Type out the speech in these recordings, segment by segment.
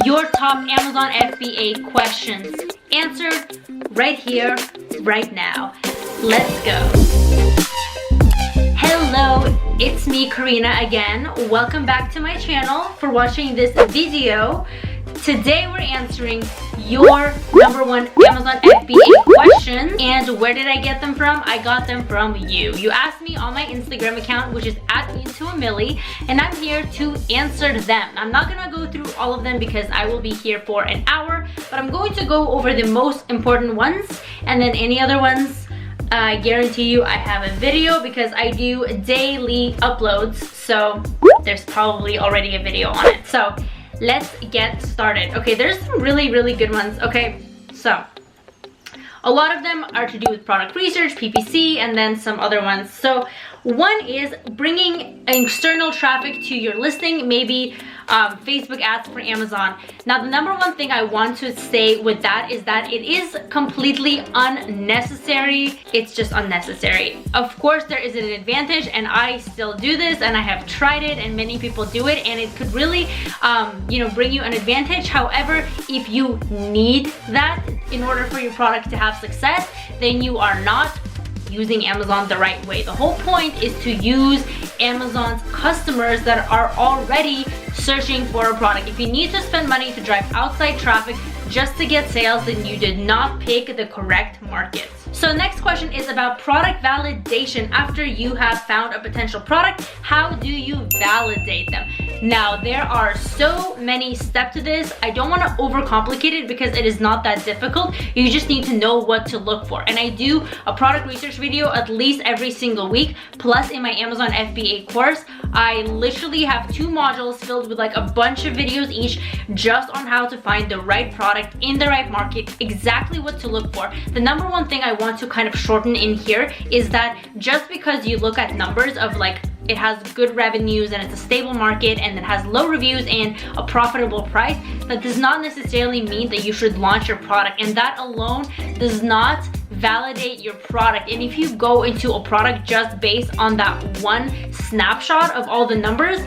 Your top Amazon FBA questions answered right here, right now. Let's go. Hello, it's me, Karina, again. Welcome back to my channel for watching this video. Today we're answering your number one Amazon FBA questions. And where did I get them from? I got them from you. You asked me on my Instagram account, which is at INTOAMILLI, and I'm here to answer them. I'm not gonna go through all of them because I will be here for an hour, but I'm going to go over the most important ones, and then any other ones, I guarantee you I have a video because I do daily uploads, so there's probably already a video on it. So let's get started. Okay, there's some really good ones. Okay, so a lot of them are to do with product research, PPC, and then some other ones. So one is bringing external traffic to your listing, maybe Facebook ads for Amazon. Now, the number one thing I want to say with that is that it is completely unnecessary. It's just unnecessary. Of course, there is an advantage, and I still do this, and I have tried it, and many people do it, and it could really, bring you an advantage. However, if you need that in order for your product to have success, then you are not using Amazon the right way. The whole point is to use Amazon's customers that are already searching for a product. If you need to spend money to drive outside traffic just to get sales, then you did not pick the correct market. So next question is about product validation. After you have found a potential product, how do you validate them? Now, there are so many steps to this. I don't want to overcomplicate it because it is not that difficult. You just need to know what to look for. And I do a product research video at least every single week. Plus, in my Amazon FBA course, I literally have 2 modules filled with like a bunch of videos each just on how to find the right product in the right market, exactly what to look for. The number one thing I want to kind of shorten in here is that just because you look at numbers of like it has good revenues and it's a stable market and it has low reviews and a profitable price, that does not necessarily mean that you should launch your product, and that alone does not validate your product. And if you go into a product just based on that one snapshot of all the numbers,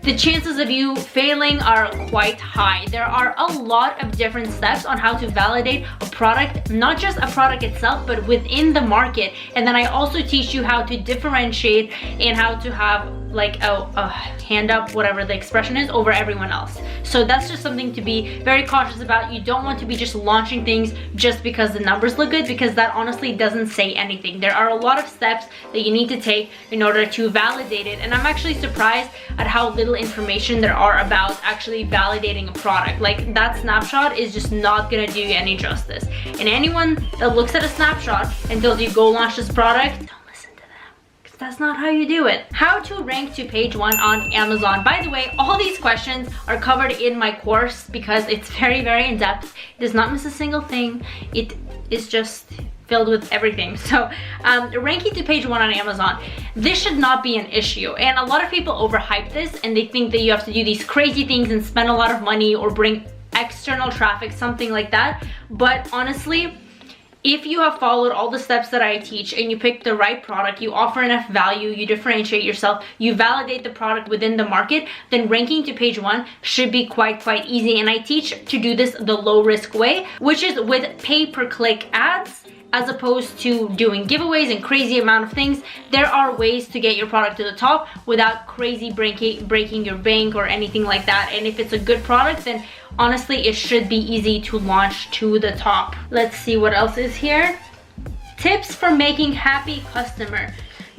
the chances of you failing are quite high. There are a lot of different steps on how to validate a product, not just a product itself, but within the market. And then I also teach you how to differentiate and how to have like a hand up, whatever the expression is, over everyone else. So that's just something to be very cautious about. You don't want to be just launching things just because the numbers look good, because that honestly doesn't say anything. There are a lot of steps that you need to take in order to validate it. And I'm actually surprised at how little information there are about actually validating a product. Like, that snapshot is just not gonna do you any justice. And anyone that looks at a snapshot and tells you go launch this product, don't listen to them, because that's not how you do it. How to rank to page 1 on Amazon. By the way, all these questions are covered in my course because it's very in-depth. It does not miss a single thing. It is just filled with everything. So ranking to page 1 on Amazon, this should not be an issue. And a lot of people overhype this and they think that you have to do these crazy things and spend a lot of money or bring external traffic, something like that. But honestly, if you have followed all the steps that I teach and you pick the right product, you offer enough value, you differentiate yourself, you validate the product within the market, then ranking to page 1 should be quite easy. And I teach to do this the low risk way, which is with pay-per-click ads, as opposed to doing giveaways and crazy amount of things. There are ways to get your product to the top without crazy breaking your bank or anything like that. And if it's a good product, then honestly, it should be easy to launch to the top. Let's see what else is here. Tips for making happy customer.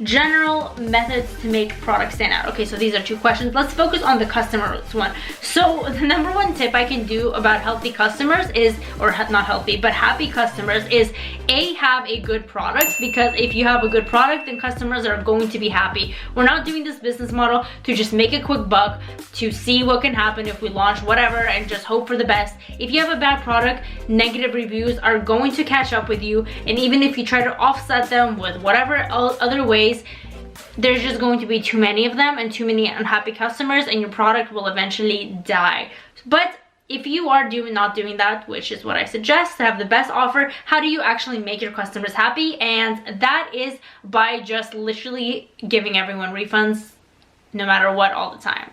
General methods to make products stand out. Okay, so these are 2 questions. Let's focus on the customers one. So the number one tip I can do about healthy customers is, or not healthy, but happy customers is have a good product, because if you have a good product, then customers are going to be happy. We're not doing this business model to just make a quick buck, to see what can happen if we launch whatever and just hope for the best. If you have a bad product, negative reviews are going to catch up with you, and even if you try to offset them with whatever other ways, there's just going to be too many of them and too many unhappy customers, and your product will eventually die. But if you are not doing that, which is what I suggest to have the best offer, how do you actually make your customers happy? And that is by just literally giving everyone refunds no matter what all the time.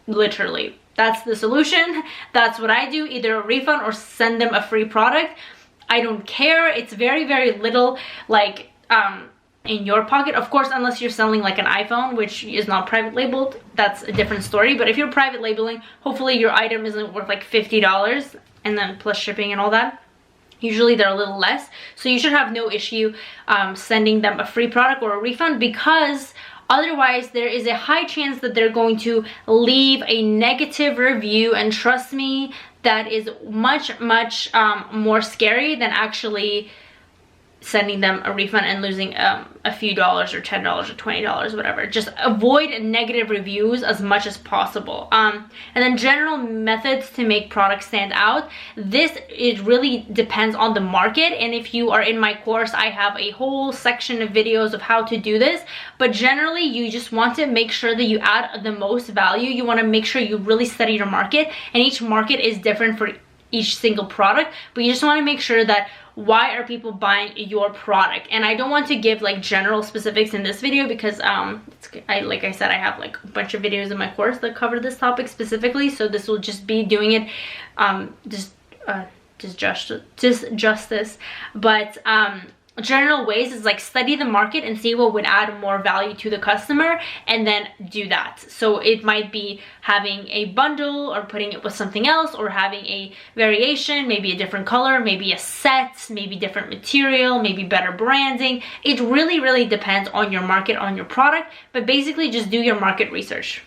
Literally. that's the solution. That's what I do, either a refund or send them a free product. I don't care. It's very, very little like in your pocket, of course, unless you're selling like an iPhone, which is not private labeled. That's a different story. But if you're private labeling, hopefully your item isn't worth like $50 and then plus shipping and all that. Usually they're a little less, so you should have no issue sending them a free product or a refund, because otherwise there is a high chance that they're going to leave a negative review, and trust me, that is much more scary than actually sending them a refund and losing a few dollars or $10 or $20, whatever. Just avoid negative reviews as much as possible. And then general methods to make products stand out. It really depends on the market, and if you are in my course, I have a whole section of videos of how to do this. But generally, you just want to make sure that you add the most value. You want to make sure you really study your market, and each market is different for each single product, but you just want to make sure that why are people buying your product. And I don't want to give like general specifics in this video, because like I said, I have like a bunch of videos in my course that cover this topic specifically, so this will just be doing it justice. But general ways is like study the market and see what would add more value to the customer, and then do that. So it might be having a bundle, or putting it with something else, or having a variation, maybe a different color, maybe a set, maybe different material, maybe better branding. It really depends on your market, on your product, but basically just do your market research.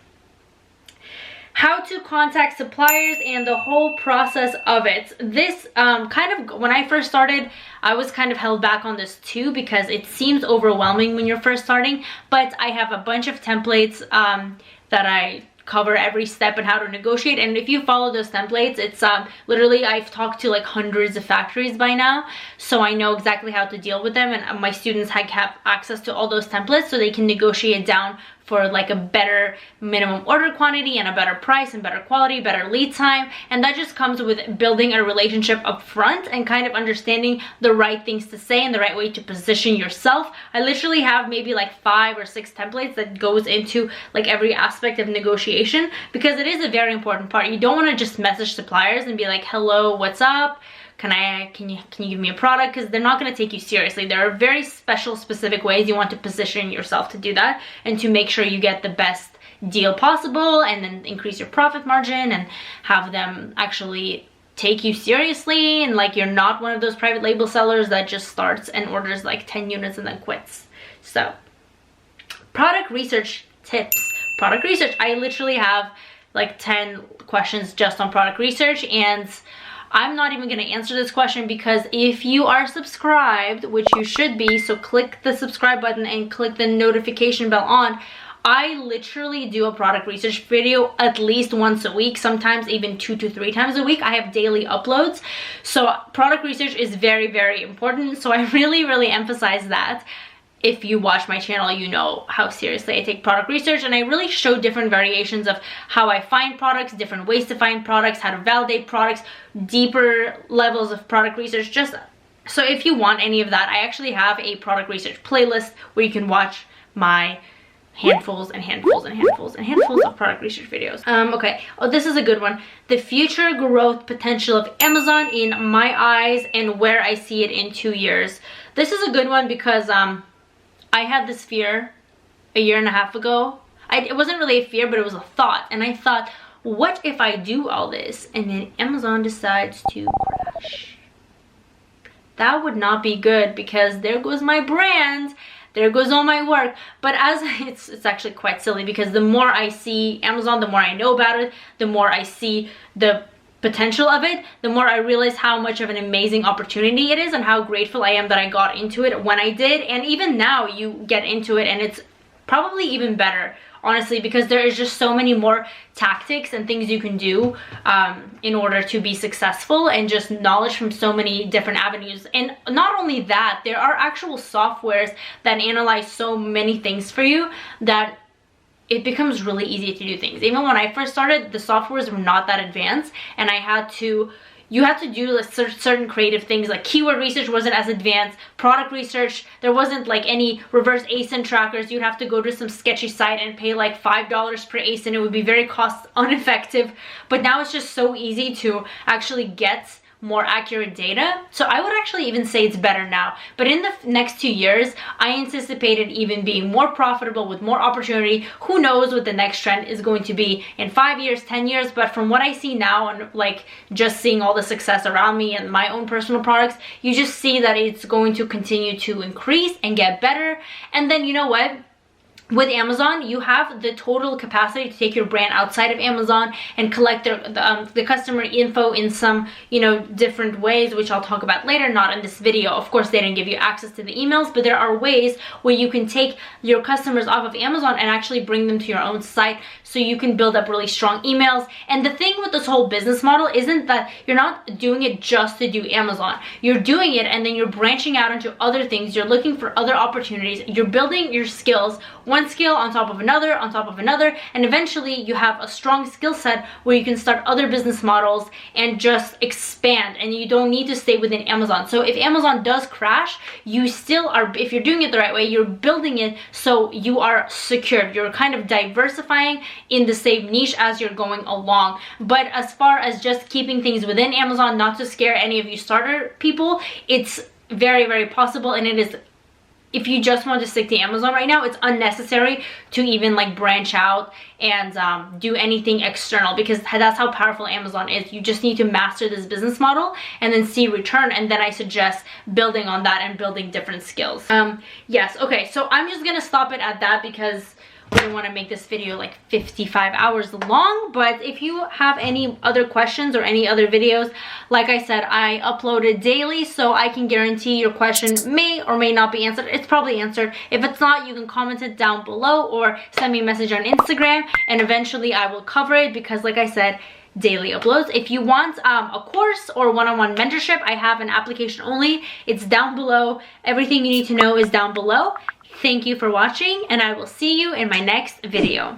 How to contact suppliers and the whole process of it. This kind of, when I first started, I was kind of held back on this too, because it seems overwhelming when you're first starting, but I have a bunch of templates that I cover every step and how to negotiate. And if you follow those templates, it's literally, I've talked to like hundreds of factories by now, so I know exactly how to deal with them, and my students have access to all those templates, so they can negotiate down for like a better minimum order quantity and a better price and better quality, better lead time. And that just comes with building a relationship up front and kind of understanding the right things to say and the right way to position yourself. I literally have maybe like 5 or 6 templates that goes into like every aspect of negotiation, because it is a very important part. You don't want to just message suppliers and be like, hello, what's up? Can you give me a product? Because they're not going to take you seriously. There are very specific ways you want to position yourself to do that, and to make sure you get the best deal possible, and then increase your profit margin and have them actually take you seriously, and like you're not one of those private label sellers that just starts and orders like 10 units and then quits. So product research tips. Product research, I literally have like 10 questions just on product research, and I'm not even going to answer this question, because if you are subscribed, which you should be, so click the subscribe button and click the notification bell on. I literally do a product research video at least once a week, sometimes even 2 to 3 times a week. I have daily uploads, so product research is very important, so I really emphasize that. If you watch my channel, you know how seriously I take product research, and I really show different variations of how I find products, different ways to find products, how to validate products, deeper levels of product research. Just so if you want any of that, I actually have a product research playlist where you can watch my handfuls of product research videos. Okay, this is a good one. The future growth potential of Amazon in my eyes, and where I see it in 2 years. This is a good one because I had this fear a year and a half ago. It wasn't really a fear, but it was a thought. And I thought, what if I do all this and then Amazon decides to crash? That would not be good, because there goes my brand, there goes all my work. But as it's actually quite silly, because the more I see Amazon, the more I know about it, the more I see the potential of it, the more I realize how much of an amazing opportunity it is, and how grateful I am that I got into it when I did. And even now you get into it and it's probably even better, honestly, because there is just so many more tactics and things you can do in order to be successful, and just knowledge from so many different avenues. And not only that, there are actual softwares that analyze so many things for you that it becomes really easy to do things. Even when I first started, the softwares were not that advanced, and I had to you had to do like certain creative things, like keyword research wasn't as advanced, product research, there wasn't like any reverse ASIN trackers. You'd have to go to some sketchy site and pay like $5 per ASIN. It would be very cost ineffective. But now it's just so easy to actually get more accurate data. So I would actually even say it's better now. But in the next 2 years, I anticipated even being more profitable with more opportunity. Who knows what the next trend is going to be in 5 years, 10 years. But from what I see now, and like just seeing all the success around me and my own personal products, you just see that it's going to continue to increase and get better. And then you know what? With Amazon, you have the total capacity to take your brand outside of Amazon and collect the customer info in some, you know, different ways, which I'll talk about later, not in this video. Of course, they didn't give you access to the emails, but there are ways where you can take your customers off of Amazon and actually bring them to your own site, so you can build up really strong emails. And the thing with this whole business model isn't that you're not doing it just to do Amazon. You're doing it and then you're branching out into other things. You're looking for other opportunities. You're building your skills, one skill on top of another, and eventually you have a strong skill set where you can start other business models and just expand, and you don't need to stay within Amazon. So if Amazon does crash, you still are, if you're doing it the right way, you're building it so you are secured. You're kind of diversifying in the same niche as you're going along. But as far as just keeping things within Amazon, not to scare any of you starter people, it's very, very possible. And it is, if you just want to stick to Amazon right now, it's unnecessary to even like branch out and do anything external, because that's how powerful Amazon is. You just need to master this business model and then see return, and then I suggest building on that and building different skills. Yes, okay, so I'm just gonna stop it at that because I don't want to make this video like 55 hours long. But if you have any other questions or any other videos, like I said, I upload it daily, so I can guarantee your question may or may not be answered. It's probably answered. If it's not, you can comment it down below or send me a message on Instagram, and eventually I will cover it, because like I said, daily uploads. If you want a course or one-on-one mentorship, I have an application only. It's down below. Everything you need to know is down below. Thank you for watching, and I will see you in my next video.